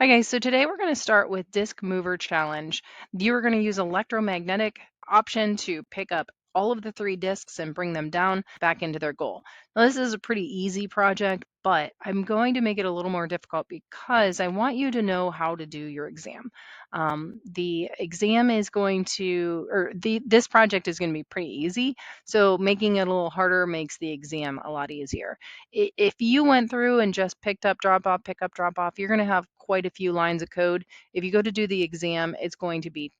Okay, so today we're going to start with Disc Mover Challenge. You are going to use electromagnetic option to pick up all of the 3 discs and bring them down back into their goal. Now, this is a pretty easy project, but I'm going to make it a little more difficult because I want you to know how to do your exam. The exam is going to, or this project is going to be pretty easy, so making it a little harder makes the exam a lot easier. If you went through and just picked up, drop off, pick up, drop off, you're going to have quite a few lines of code. If you go to do the exam, it's going to be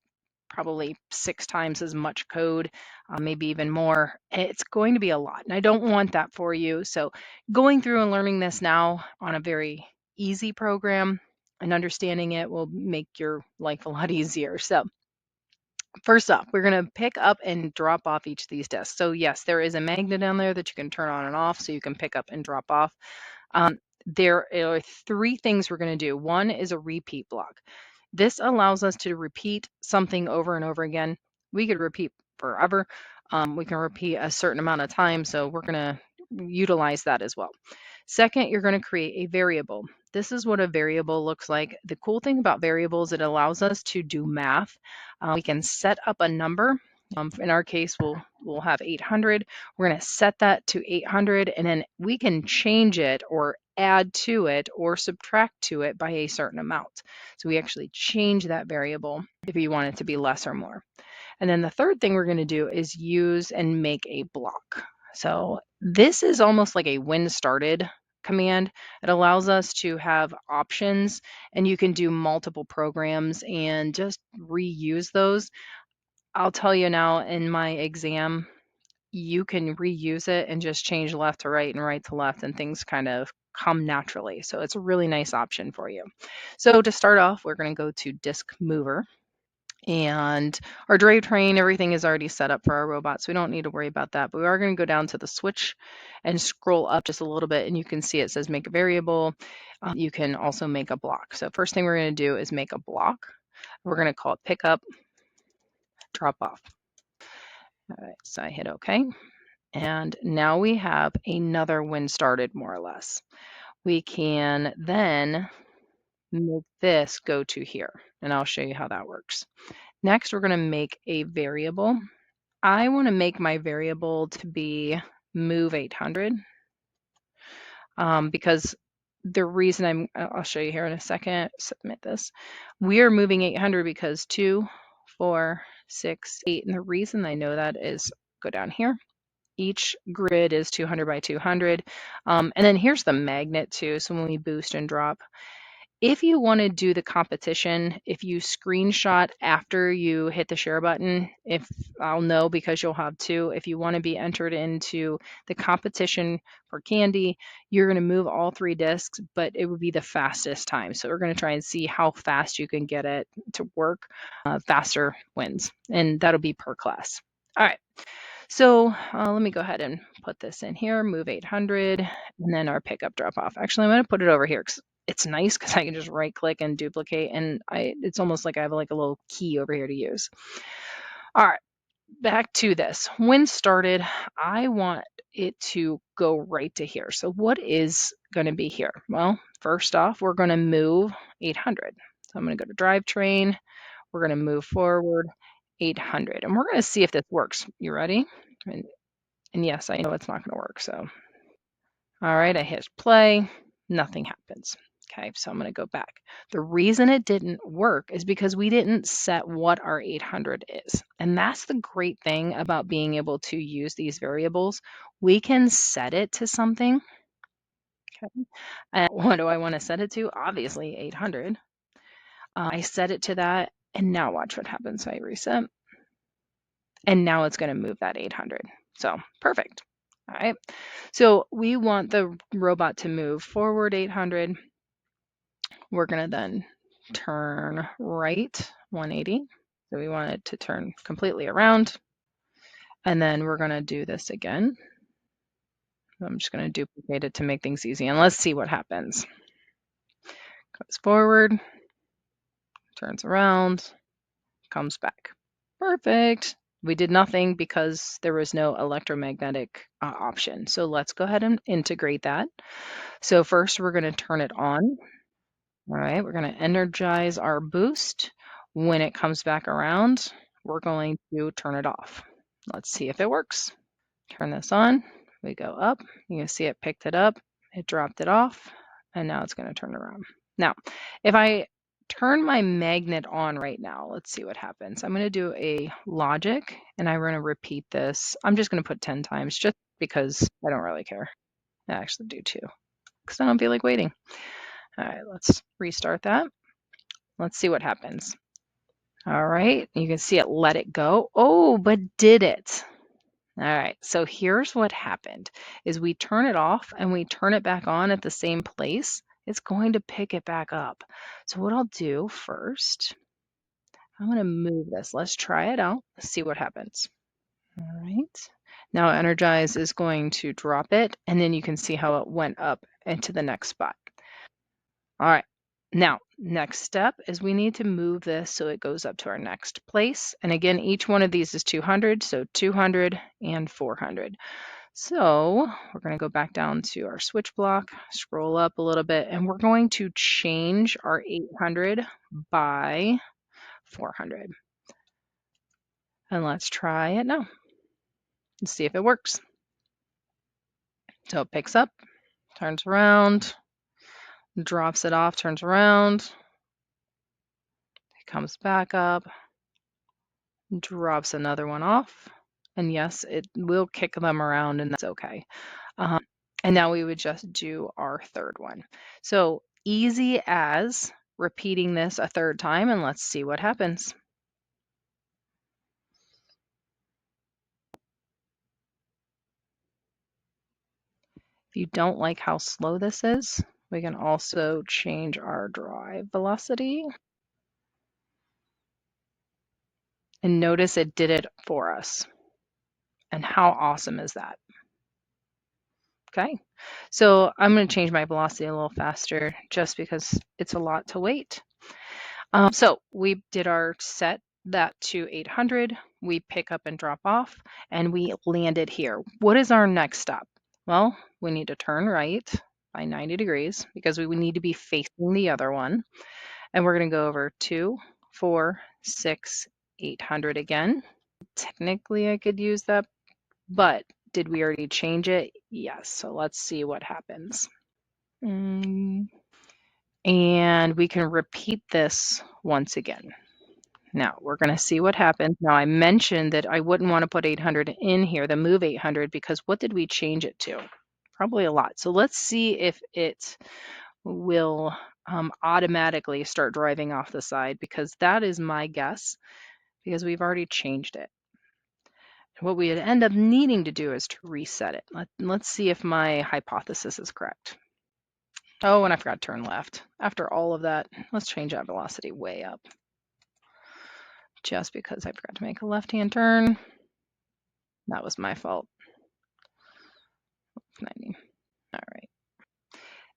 probably 6 times as much code, maybe even more. It's going to be a lot, and I don't want that for you. So going through and learning this now on a very easy program and understanding it will make your life a lot easier. So first off, we're going to pick up and drop off each of these discs. So yes, there is a magnet down there that you can turn on and off so you can pick up and drop off. There are 3 things we're going to do. One is a repeat block. This allows us to repeat something over and over again. We could repeat forever. We can repeat a certain amount of time, so we're going to utilize that as well. Second, you're going to create a variable. This is what a variable looks like. The cool thing about variables, it allows us to do math. We can set up a number. In our case, we'll have 800. We're going to set that to 800, and then we can change it or add to it or subtract to it by a certain amount. So we actually change that variable if you want it to be less or more. And then the third thing we're going to do is use and make a block. So this is almost like a when started command. It allows us to have options, and you can do multiple programs and just reuse those. I'll tell you now, in my exam, you can reuse it and just change left to right and right to left, and things kind of come naturally. So it's a really nice option for you. So to start off, we're going to go to Disk Mover. And our drivetrain, everything is already set up for our robot, so we don't need to worry about that. But we are going to go down to the switch and scroll up just a little bit, and you can see it says make a variable. You can also make a block. So first thing we're going to do is make a block. We're going to call it pickup, drop off. All right, so I hit OK. And now we have another when started, more or less. We can then make this go to here, and I'll show you how that works. Next, we're going to make a variable. I want to make my variable to be move 800 because the reason I'll show you here in a second, submit this. We are moving 800 because 2, 4, 6, 8, and the reason I know that is go down here. Each grid is 200 by 200. And then here's the magnet too. So when we boost and drop, if you want to do the competition, if you screenshot after you hit the share button, if I'll know because you'll have 2, if you want to be entered into the competition for candy, you're going to move all 3 discs, but it would be the fastest time. So we're going to try and see how fast you can get it to work. Faster wins, and that'll be per class. All right. So let me go ahead and put this in here, move 800, and then our pickup drop off. Actually, I'm going to put it over here because it's nice because I can just right click and duplicate, and it's almost like I have like a little key over here to use. All right, back to this. When started, I want it to go right to here. So what is going to be here? Well, first off, we're going to move 800. So I'm going to go to drivetrain. We're going to move forward 800, and we're going to see if this works. You ready? And yes, I know it's not going to work. So, all right, I hit play. Nothing happens. Okay, so I'm going to go back. The reason it didn't work is because we didn't set what our 800 is. And that's the great thing about being able to use these variables. We can set it to something. Okay. And what do I want to set it to? Obviously, 800. I set it to that, and now watch what happens. So I reset, and now it's going to move that 800. So perfect. All right. So we want the robot to move forward 800. We're going to then turn right 180. So we want it to turn completely around. And then we're going to do this again. I'm just going to duplicate it to make things easy. And let's see what happens. Goes forward, turns around, comes back. Perfect. We did nothing because there was no electromagnetic option. So let's go ahead and integrate that. So first we're going to turn it on. All right, we're going to energize our boost. When it comes back around, we're going to turn it off. Let's see if it works. Turn this on. We go up. You can see it picked it up. It dropped it off. And now it's going to turn around. Now, if I turn my magnet on right now, let's see what happens. I'm going to do a logic, and I'm going to repeat this. I'm just going to put 10 times just because I don't really care. I actually do too, because I don't feel like waiting. All right, let's restart that. Let's see what happens. All right, you can see it let it go. Oh, but did it? All right, so here's what happened is we turn it off and we turn it back on at the same place. It's going to pick it back up. So what I'll do first, I'm going to move this. Let's try it out. Let's see what happens. All right. Now Energize is going to drop it, and then you can see how it went up into the next spot. All right. Now, next step is we need to move this so it goes up to our next place. And again, each one of these is 200, so 200 and 400. So we're going to go back down to our switch block, scroll up a little bit, and we're going to change our 800 by 400. And let's try it now and see if it works. So it picks up, turns around, drops it off, turns around, it comes back up, drops another one off. And yes, it will kick them around, and that's okay. And now we would just do our third one. So easy as repeating this a third time, and let's see what happens. If you don't like how slow this is, we can also change our drive velocity. And notice it did it for us. And how awesome is that? Okay, so I'm going to change my velocity a little faster just because it's a lot to wait. So we did our set that to 800, we pick up and drop off, and we landed here. What is our next stop? Well, we need to turn right by 90 degrees because we need to be facing the other one. And we're going to go over 2, 4, 6, 800 again. Technically, I could use that, but did we already change it? Yes, so let's see what happens. And we can repeat this once again. Now we're going to see what happens. Now I mentioned that I wouldn't want to put 800 in here, the move 800, because what did we change it to? Probably a lot. So let's see if it will automatically start driving off the side, because that is my guess, because we've already changed it. What we would end up needing to do is to reset it. Let's see if my hypothesis is correct. Oh, and I forgot to turn left. After all of that, let's change that velocity way up. Just because I forgot to make a left-hand turn. That was my fault. 90. All right.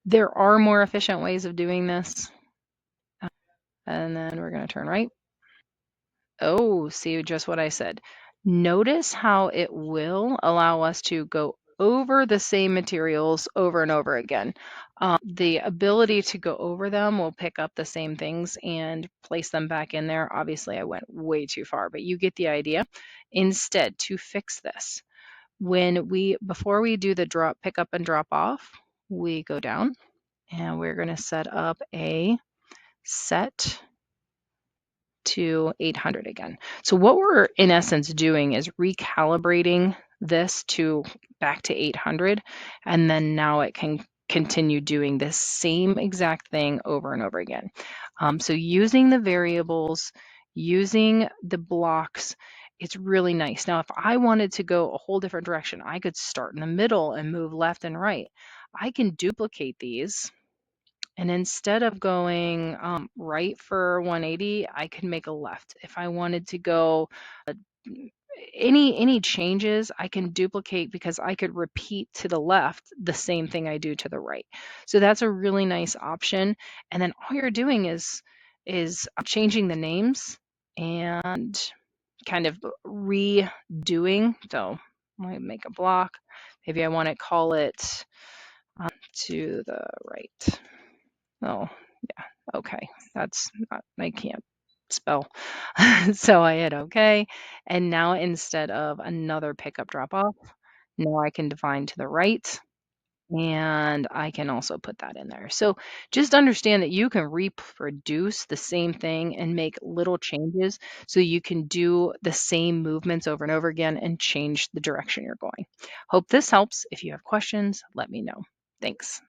There are more efficient ways of doing this. And then we're going to turn right. Oh, see just what I said. Notice how it will allow us to go over the same materials over and over again. The ability to go over them will pick up the same things and place them back in there. Obviously, I went way too far, but you get the idea. Instead, to fix this, before we do the pick up and drop off, we go down and we're going to set up a set to 800 again. So what we're in essence doing is recalibrating this to back to 800, and then now it can continue doing this same exact thing over and over again. So using the variables, using the blocks, it's really nice. Now, if I wanted to go a whole different direction, I could start in the middle and move left and right. I can duplicate these. And instead of going right for 180, I could make a left. If I wanted to go any changes, I can duplicate because I could repeat to the left the same thing I do to the right. So that's a really nice option. And then all you're doing is changing the names and kind of redoing. So let me make a block. Maybe I want to call it to the right. Oh, yeah. Okay, that's not, I can't spell. So I hit okay. And now instead of another pickup drop off, now I can define to the right. And I can also put that in there. So just understand that you can reproduce the same thing and make little changes so you can do the same movements over and over again and change the direction you're going. Hope this helps. If you have questions, let me know. Thanks.